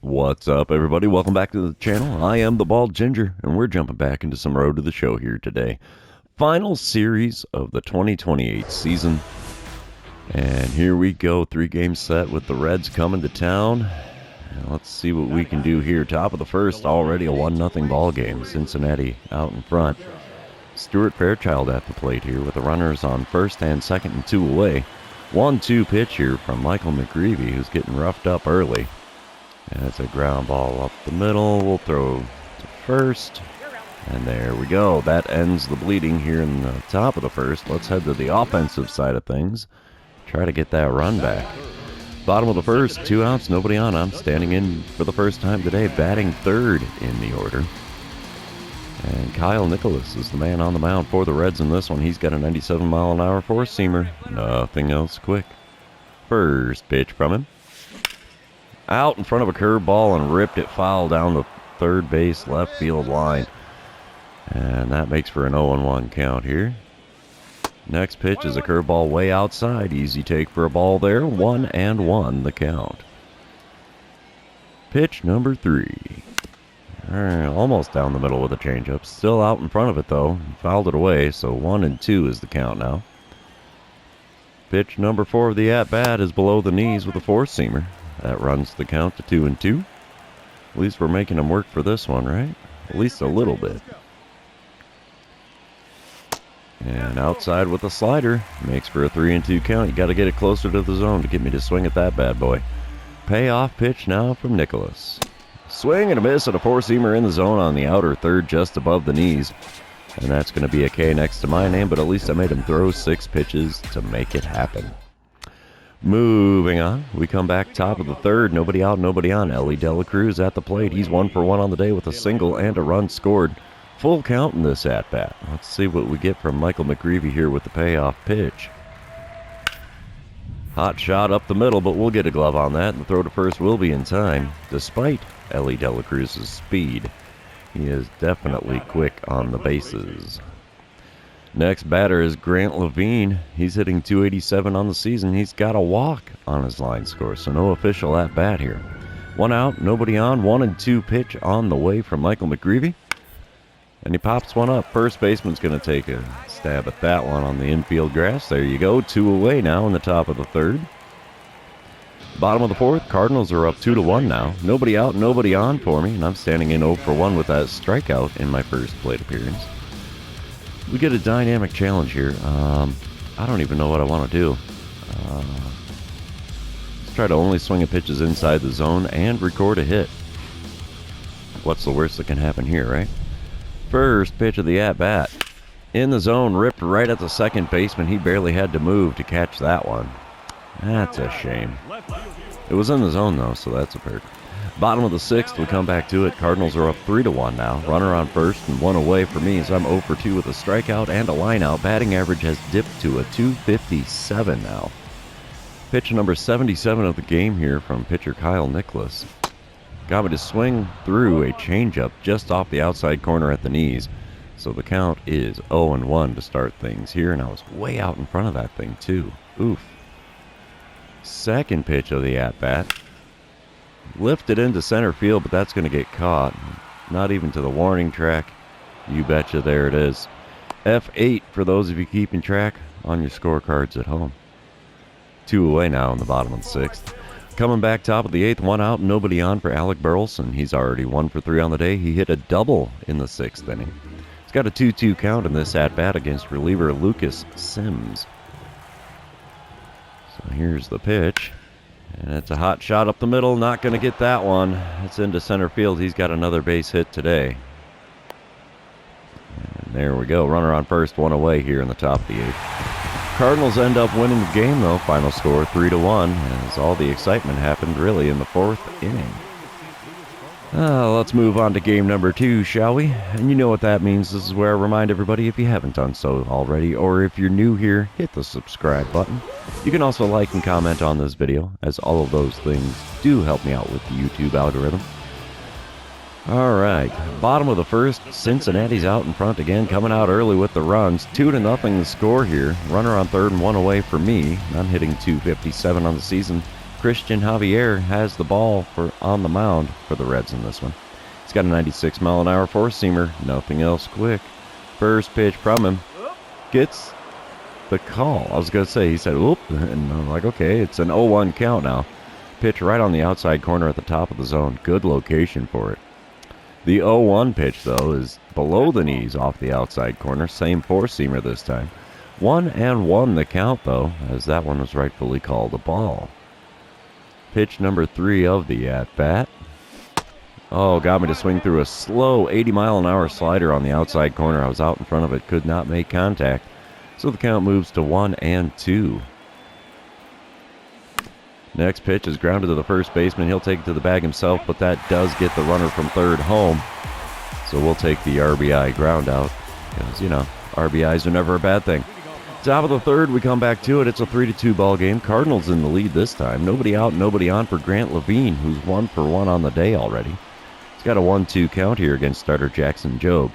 What's up, everybody? Welcome back to the channel. I am the Bald Ginger, and we're jumping back into some Road to the Show here today. Final series of the 2028 season. And here we go, 3-game set with the Reds coming to town. And let's see what we can do here. Top of the first, already a 1-0 ball game. Cincinnati out in front. Stuart Fairchild at the plate here with the runners on first and second and 2 away. 1-2 pitch here from Michael McGreevy, who's getting roughed up early. And it's a ground ball up the middle. We'll throw to first. And there we go. That ends the bleeding here in the top of the first. Let's head to the offensive side of things. Try to get that run back. Bottom of the first, 2 outs, nobody on. I'm standing in for the first time today, batting third in the order. And Kyle Nicholas is the man on the mound for the Reds in this one. He's got a 97-mile-an-hour four-seamer. Nothing else quick. First pitch from him. Out in front of a curveball and ripped it foul down the third base left field line. And that makes for an 0-1 count here. Next pitch is a curveball way outside. Easy take for a ball there. 1-1 the count. Pitch number 3. Almost down the middle with a changeup. Still out in front of it though. Fouled it away, so 1-2 is the count now. Pitch number 4 of the at-bat is below the knees with a four-seamer. That runs the count to 2-2. At least we're making them work for this one, right? At least a little bit. And outside with a slider. Makes for a 3-2 count. You got to get it closer to the zone to get me to swing at that bad boy. Payoff pitch now from Nicholas. Swing and a miss at a four-seamer in the zone on the outer third just above the knees. And that's going to be a K next to my name, but at least I made him throw 6 pitches to make it happen. Moving on, we come back top of the third. Nobody out, nobody on. Ellie Dela Cruz at the plate. He's 1 for 1 on the day with a single and a run scored. Full count in this at-bat. Let's see what we get from Michael McGreevy here with the payoff pitch. Hot shot up the middle, but we'll get a glove on that. The throw to first will be in time, despite Ellie Dela Cruz's speed. He is definitely quick on the bases. Next batter is Grant Levine. He's hitting .287 on the season. He's got a walk on his line score, so no official at bat here. 1 out, nobody on. 1-2 pitch on the way from Michael McGreevy. And he pops one up. First baseman's going to take a stab at that one on the infield grass. There you go. 2 away now in the top of the third. Bottom of the fourth, Cardinals are up 2-1 now. Nobody out, nobody on for me, and I'm standing in 0 for 1 with that strikeout in my first plate appearance. We get a dynamic challenge here. I don't even know what I want to do. Let's try to only swing at pitches inside the zone and record a hit. What's the worst that can happen here, right? First pitch of the at-bat. In the zone, ripped right at the second baseman. He barely had to move to catch that one. That's a shame. It was in the zone, though, so that's a perk. Bottom of the sixth, we come back to it. Cardinals are up 3-1 now. Runner on first and 1 away for me, so I'm 0 for 2 with a strikeout and a lineout. Batting average has dipped to a .257 now. Pitch number 77 of the game here from pitcher Kyle Nicholas. Got me to swing through a changeup just off the outside corner at the knees. So the count is 0-1 to start things here, and I was way out in front of that thing, too. Oof. Second pitch of the at-bat. Lifted into center field, but that's going to get caught. Not even to the warning track. You betcha, there it is. F8 for those of you keeping track on your scorecards at home. 2 away now in the bottom of the sixth. Coming back top of the eighth, 1 out, nobody on for Alec Burleson. He's already 1 for 3 on the day. He hit a double in the 6th inning. He's got a 2-2 count in this at-bat against reliever Lucas Sims. So here's the pitch. And it's a hot shot up the middle. Not going to get that one. It's into center field. He's got another base hit today. And there we go. Runner on first, 1 away here in the top of the 8th. Cardinals end up winning the game, though. Final score 3-1, as all the excitement happened really in the 4th inning. Let's move on to game number 2, shall we? And you know what that means. This is where I remind everybody, if you haven't done so already, or if you're new here, hit the subscribe button. You can also like and comment on this video, as all of those things do help me out with the YouTube algorithm. Alright, bottom of the first, Cincinnati's out in front again, coming out early with the runs. 2-0 the score here. Runner on third and 1 away for me. I'm hitting .257 on the season. Christian Javier has the ball on the mound for the Reds in this one. He's got a 96-mile-an-hour four-seamer. Nothing else quick. First pitch from him. Gets the call. I was going to say, he said, whoop. And I'm like, okay, it's an 0-1 count now. Pitch right on the outside corner at the top of the zone. Good location for it. The 0-1 pitch, though, is below the knees off the outside corner. Same four-seamer this time. 1-1 the count, though, as that one was rightfully called a ball. Pitch number 3 of the at-bat. Oh, got me to swing through a slow 80-mile-an-hour slider on the outside corner. I was out in front of it, could not make contact. So the count moves to 1-2. Next pitch is grounded to the first baseman. He'll take it to the bag himself, but that does get the runner from third home. So we'll take the RBI ground out. Because, you know, RBIs are never a bad thing. Top of the third, we come back to it. It's a 3-2 ball game. Cardinals in the lead this time. Nobody out, nobody on for Grant Levine, who's 1 for 1 on the day already. He's got a 1-2 count here against starter Jackson Jobe.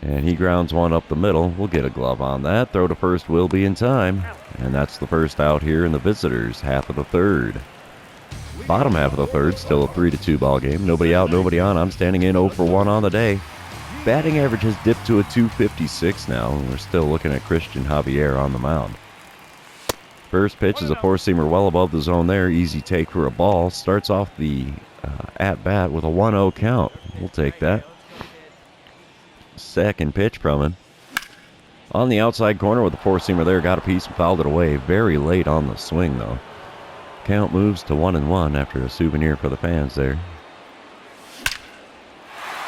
And he grounds one up the middle. We'll get a glove on that. Throw to first will be in time. And that's the first out here in the visitors' half of the third. Bottom half of the third, still a 3-2 ball game. Nobody out, nobody on. I'm standing in 0 for 1 on the day. Batting average has dipped to a 256 now, and we're still looking at Christian Javier on the mound. First pitch is a four-seamer well above the zone there. Easy take for a ball. Starts off the at-bat with a 1-0 count. We'll take that. Second pitch from him. On the outside corner with the four-seamer there. Got a piece and fouled it away. Very late on the swing, though. Count moves to 1-1 after a souvenir for the fans there.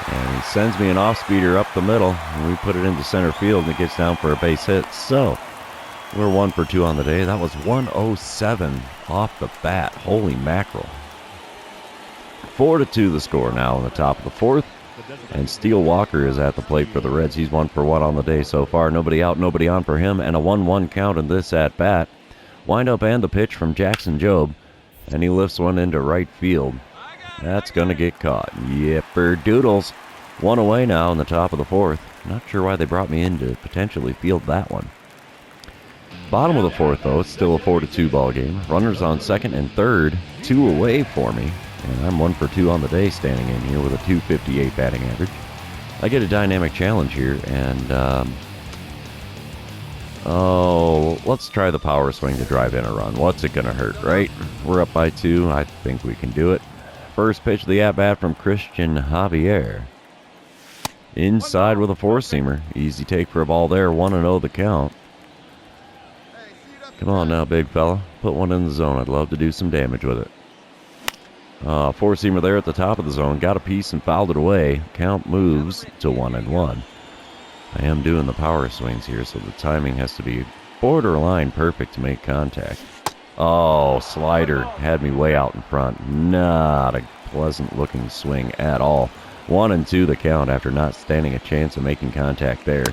And he sends me an off-speeder up the middle, and we put it into center field, and it gets down for a base hit. So, we're 1 for 2 on the day. That was 107 off the bat. Holy mackerel. 4-2 the score now in the top of the fourth. And Steele Walker is at the plate for the Reds. He's 1 for 1 on the day so far. Nobody out, nobody on for him, and a 1-1 count in this at-bat. Wind up and the pitch from Jackson Jobe, and he lifts one into right field. That's going to get caught. Yipper doodles. 1 away now in the top of the fourth. Not sure why they brought me in to potentially field that one. Bottom of the fourth, though, it's still a 4-2 ball game. Runners on second and third. 2 away for me. And I'm 1 for 2 on the day standing in here with a 258 batting average. I get a dynamic challenge here, and let's try the power swing to drive in a run. What's it going to hurt, right? We're up by 2. I think we can do it. First pitch of the at-bat from Christian Javier. Inside with a four-seamer. Easy take for a ball there. 1-0 the count. Come on now, big fella. Put one in the zone. I'd love to do some damage with it. Four-seamer there at the top of the zone. Got a piece and fouled it away. Count moves to 1-1. I am doing the power swings here, so the timing has to be borderline perfect to make contact. Oh, slider had me way out in front. Not a pleasant-looking swing at all. 1-2 the count after not standing a chance of making contact there.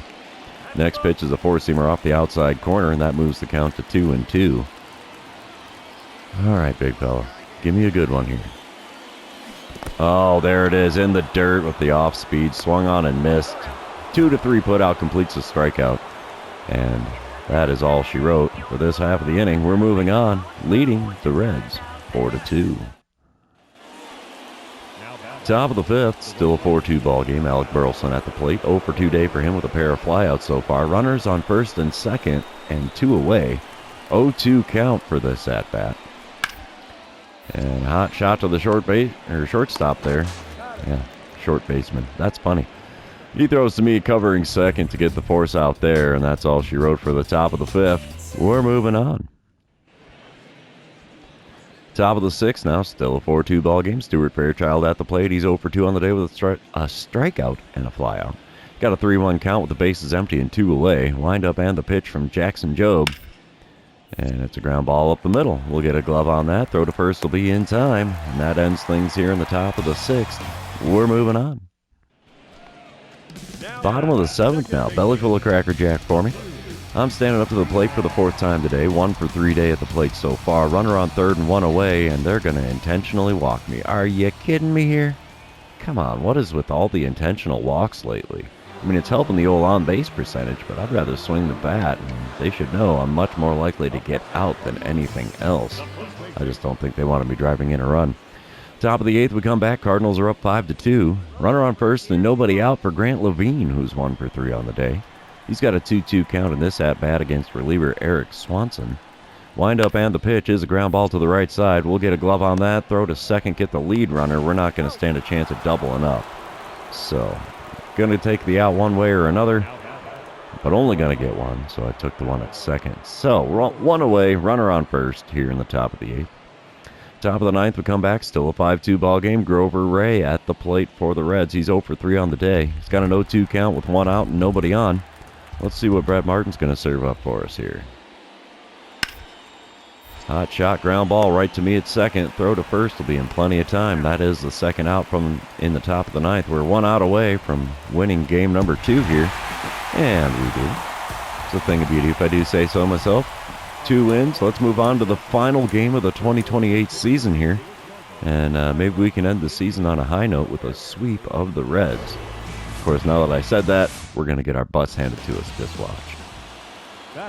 Next pitch is a four-seamer off the outside corner, and that moves the count to 2-2. All right, big fella. Give me a good one here. Oh, there it is, in the dirt with the off-speed. Swung on and missed. 2-3 put out completes the strikeout. And that is all she wrote for this half of the inning. We're moving on, leading the Reds 4-2. Top of the fifth, still a 4-2 ball game. Alec Burleson at the plate. 0 for 2 day for him with a pair of flyouts so far. Runners on first and second and 2 away. 0-2 count for this at-bat. And a hot shot to the shortstop there. Yeah, short baseman. That's funny. He throws to me covering second to get the force out there, and that's all she wrote for the top of the fifth. We're moving on. Top of the sixth now, still a 4-2 ball game. Stuart Fairchild at the plate. He's 0 for 2 on the day with a strikeout and a flyout. Got a 3-1 count with the bases empty and 2 away. Wind up and the pitch from Jackson Jobe. And it's a ground ball up the middle. We'll get a glove on that. Throw to first will be in time. And that ends things here in the top of the sixth. We're moving on. Bottom of the seventh now. Bellish will a cracker jack for me. I'm standing up to the plate for the fourth time today. 1 for 3 day at the plate so far. Runner on third and 1 away, and they're going to intentionally walk me. Are you kidding me here? Come on, what is with all the intentional walks lately? I mean, it's helping the old on-base percentage, but I'd rather swing the bat, and they should know I'm much more likely to get out than anything else. I just don't think they want to be driving in a run. Top of the 8th, we come back. Cardinals are up 5-2. Runner on first and nobody out for Grant Levine, who's 1 for 3 on the day. He's got a 2-2 count in this at-bat against reliever Eric Swanson. Wind up and the pitch is a ground ball to the right side. We'll get a glove on that, throw to second, get the lead runner. We're not going to stand a chance of doubling up. So, going to take the out one way or another, but only going to get one, so I took the one at second. So, one away, runner on first here in the top of the 8th. Top of the 9th, we come back, still a 5-2 ball game. Grover Ray at the plate for the Reds. He's 0 for 3 on the day. He's got an 0-2 count with 1 out and nobody on. Let's see what Brett Martin's going to serve up for us here. Hot shot, ground ball right to me at second. Throw to first will be in plenty of time. That is the second out from in the top of the 9th. We're 1 out away from winning game number 2 here. And we do. It's a thing of beauty if I do say so myself. 2 wins. Let's move on to the final game of the 2028 season here. And maybe we can end the season on a high note with a sweep of the Reds. Of course, now that I said that, we're going to get our butts handed to us this watch.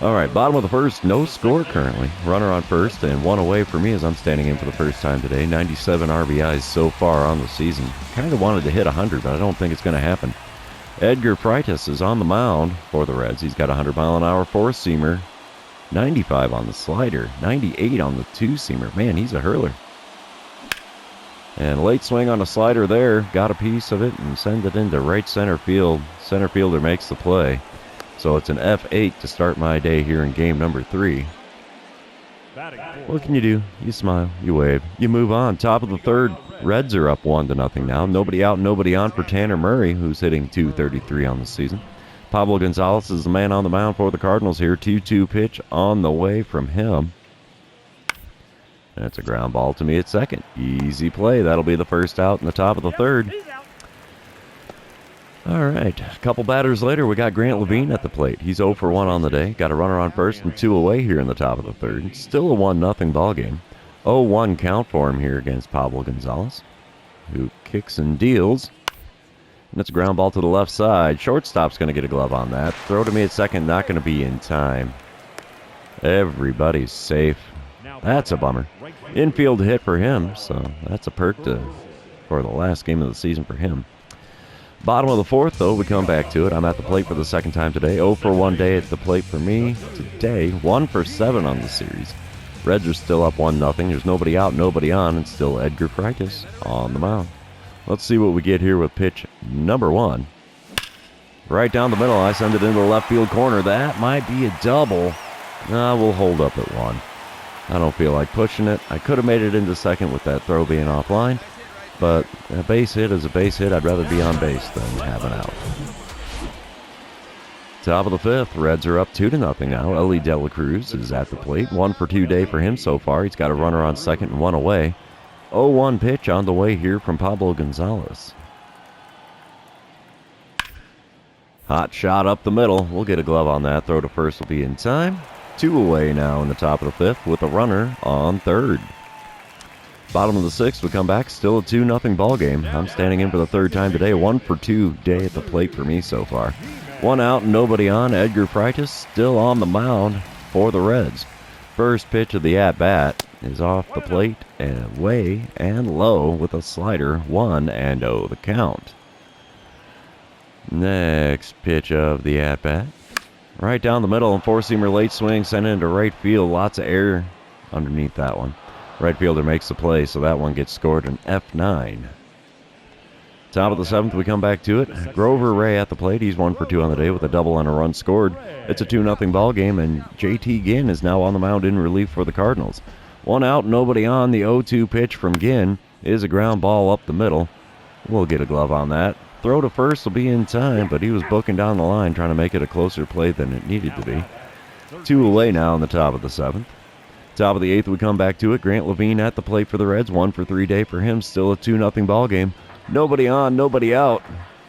All right, bottom of the first, no score currently. Runner on first and 1 away for me as I'm standing in for the first time today. 97 RBIs so far on the season. Kind of wanted to hit 100, but I don't think it's going to happen. Edgar Freitas is on the mound for the Reds. He's got a 100-mile-an-hour four-seamer. 95 on the slider, 98 on the two-seamer. Man, he's a hurler. And late swing on a slider there, got a piece of it and send it into right center field. Center fielder makes the play. So it's an F8 to start my day here in game number 3. What can you do? You smile, you wave, you move on. Top of the 3rd, Reds are up 1-0 now. Nobody out, nobody on for Tanner Murray, who's hitting .233 on the season. Pablo Gonzalez is the man on the mound for the Cardinals here. 2-2 pitch on the way from him. That's a ground ball to me at second. Easy play. That'll be the first out in the top of the 3rd. All right. A couple batters later, we got Grant Levine at the plate. He's 0 for 1 on the day. Got a runner on first and 2 away here in the top of the 3rd. Still a 1-0 ball game. 0-1 count for him here against Pablo Gonzalez, who kicks and deals. And it's a ground ball to the left side. Shortstop's going to get a glove on that. Throw to me at second, not going to be in time. Everybody's safe. That's a bummer. Infield hit for him, so that's a perk for the last game of the season for him. Bottom of the 4th, though, we come back to it. I'm at the plate for the second time today. 0 for 1 day at the plate for me today. 1 for 7 on the series. Reds are still up 1-0. There's nobody out, nobody on, and still Edgar Freitas on the mound. Let's see what we get here with pitch number 1. Right down the middle, I send it into the left field corner. That might be a double. We'll hold up at 1. I don't feel like pushing it. I could have made it into second with that throw being offline, but a base hit is a base hit. I'd rather be on base than have an out. Top of the 5th, Reds are up 2-0 now. Ellie De La Cruz is at the plate. 1 for 2 day for him so far. He's got a runner on second and 1 away. 0-1 pitch on the way here from Pablo Gonzalez. Hot shot up the middle. We'll get a glove on that. Throw to first will be in time. 2 away now in the top of the 5th with a runner on 3rd. Bottom of the 6th, we come back. Still a 2-0 ball game. I'm standing in for the 3rd time today. 1 for 2 day at the plate for me so far. 1 out, nobody on. Edgar Freitas still on the mound for the Reds. First pitch of the at-bat is off the plate and away and low with a slider. 1-0 the count. Next pitch of the at-bat. Right down the middle and four-seamer late swing sent into right field. Lots of air underneath that one. Right fielder makes the play, so that one gets scored an F9. Top of the 7th, we come back to it. Grover Ray at the plate. He's 1 for 2 on the day with a double and a run scored. It's a 2-0 ball game, and JT Ginn is now on the mound in relief for the Cardinals. 1 out, nobody on. The 0-2 pitch from Ginn is a ground ball up the middle. We'll get a glove on that. Throw to first will be in time, but he was booking down the line trying to make it a closer play than it needed to be. 2 away now in the top of the 7th. Top of the 8th, we come back to it. Grant Levine at the plate for the Reds. 1 for 3 day for him. Still a 2-0 ball game. Nobody on, nobody out.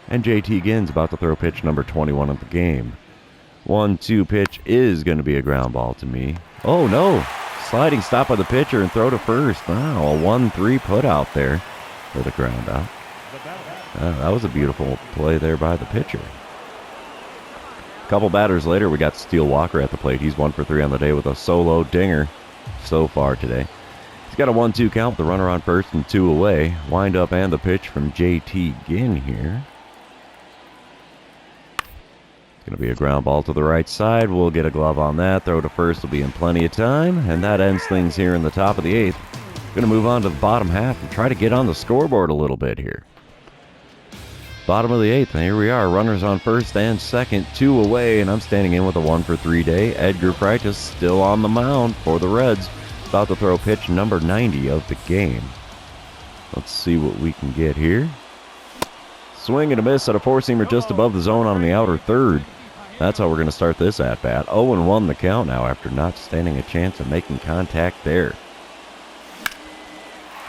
And JT Ginn's about to throw pitch number 21 of the game. 1-2 pitch is going to be a ground ball to me. Oh, no. Sliding stop by the pitcher and throw to first. Wow, a 1-3 put out there for the ground out. That was a beautiful play there by the pitcher. Couple batters later, we got Steele Walker at the plate. He's 1 for 3 on the day with a solo dinger so far today. He's got a 1-2 count with the runner on first and 2 away. Wind up and the pitch from JT Ginn here. It's going to be a ground ball to the right side. We'll get a glove on that. Throw to first will be in plenty of time. And that ends things here in the top of the 8th. Going to move on to the bottom half and try to get on the scoreboard a little bit here. Bottom of the 8th, and here we are. Runners on first and second, 2 away, and I'm standing in with a 1 for 3 day. Edgar Freitas still on the mound for the Reds. About to throw pitch number 90 of the game. Let's see what we can get here. Swing and a miss at a four-seamer just above the zone on the outer third. That's how we're going to start this at-bat. 0-1 the count now after not standing a chance of making contact there.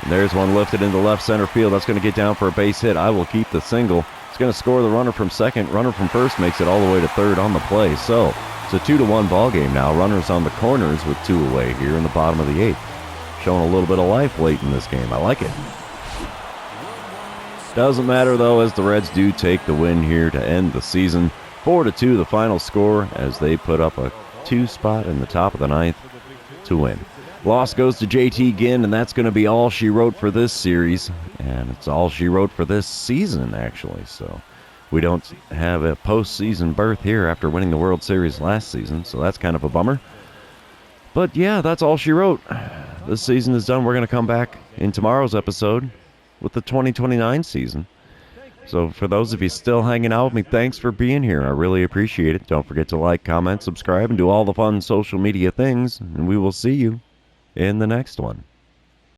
And there's one lifted into left center field. That's going to get down for a base hit. I will keep the single. It's going to score the runner from second. Runner from first makes it all the way to third on the play. So it's a 2-1 ball game now. Runners on the corners with 2 away here in the bottom of the 8th. Showing a little bit of life late in this game. I like it. Doesn't matter, though, as the Reds do take the win here to end the season. 4-2 the final score as they put up a 2 spot in the top of the 9th to win. Loss goes to JT Ginn, and that's going to be all she wrote for this series. And it's all she wrote for this season, actually. So we don't have a postseason berth here after winning the World Series last season. So that's kind of a bummer. But yeah, that's all she wrote. This season is done. We're going to come back in tomorrow's episode with the 2029 season. So for those of you still hanging out with me, thanks for being here. I really appreciate it. Don't forget to like, comment, subscribe, and do all the fun social media things. And we will see you in the next one.